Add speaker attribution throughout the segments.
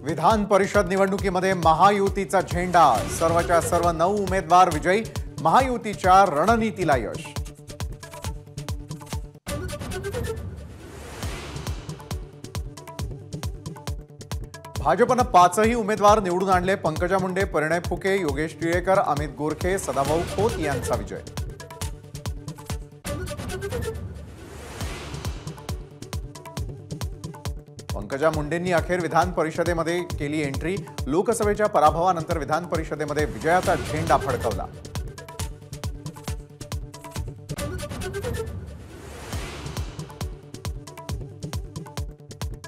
Speaker 1: विधान परिषद निवडणुकीमध्ये महायुतीचा झेंडा, सर्वच्या सर्व 9 उमेदवार विजयी, महायुतीच्या रणनीतीला यश। भाजपने 5ही उमेदवार निवडून आणले। पंकजा मुंडे, परिणय फुके, योगेश टिळेकर, अमित गोरखे, सदाभाऊ खोत यांचा विजय। पंकजा मुंडेंनी अखेर विधान परिषदेमध्ये केली एंट्री। लोकसभेच्या पराभवानंतर विधान परिषदेमध्ये विजयाचा झेंडा फडकवला।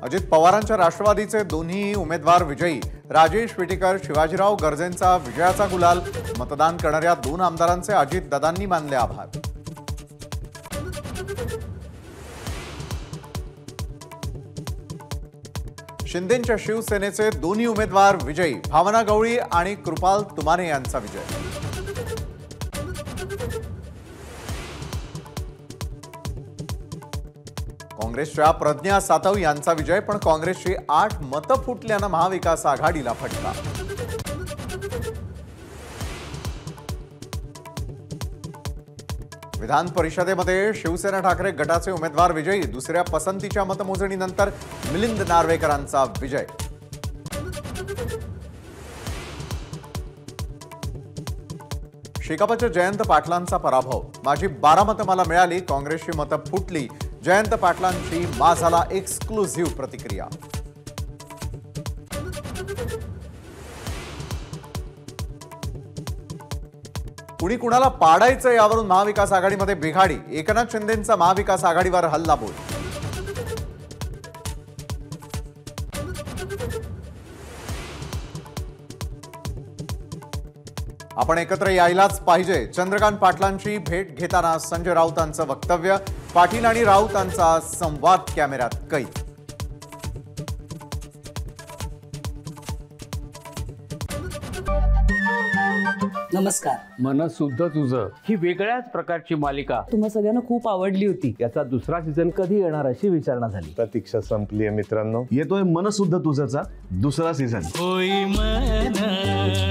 Speaker 1: अजित पवारांच्या राष्ट्रवादीचे दोन्ही उमेदवार विजयी। राजेश विटेकर, शिवाजीराव गर्जेंचा विजयाचा गुलाल। मतदान करणाऱ्या 2 आमदारांचे अजितदादांनी मानले आभार। शिंदेंच्या शिवसेनेचे दोन्ही उमेदवार विजयी। भावना गवळी आणि कृपाल तुमाने यांचा विजय। काँग्रेसच्या प्रज्ञा सातव यांचा विजय, पण काँग्रेसची 8 मतं फुटल्यानं महाविकास आघाडीला फटका। विधान परिषदेमध्ये शिवसेना ठाकरे गटाचे उमेदवार विजयी। दुसऱ्या पसंतीच्या मतमोजणीनंतर मिलिंद नार्वेकरांचा विजय। शेकापच्या जयंत पाटलांचा पराभव। माझी 12 मतं मला मिळाली, काँग्रेसची मतं फुटली। जयंत पाटलांची माझाला एक्सक्लुझिव्ह प्रतिक्रिया। कुणी कुणाला पाडायचं यावरून महाविकास आघाडीमध्ये बिघाडी। एकनाथ शिंदेंचा महाविकास आघाडीवर हल्लाबोल। आपण एकत्र यायलाच पाहिजे। चंद्रकांत पाटलांची भेट घेताना संजय राऊतांचं वक्तव्य। पाटील आणि राऊतांचा संवाद कॅमेऱ्यात कैद।
Speaker 2: नमस्कार।
Speaker 3: मनसुद्धा तुझं ही वेगळ्याच प्रकारची मालिका
Speaker 2: तुम्हा सगळ्यांना खूप आवडली होती।
Speaker 3: याचा दुसरा सीझन कधी येणार अशी विचारणा झाली।
Speaker 4: प्रतीक्षा संपली आहे मित्रांनो।
Speaker 5: येतोय मनसुद्धा तुझाचा दुसरा सीझन।
Speaker 6: होई मनसुद्धा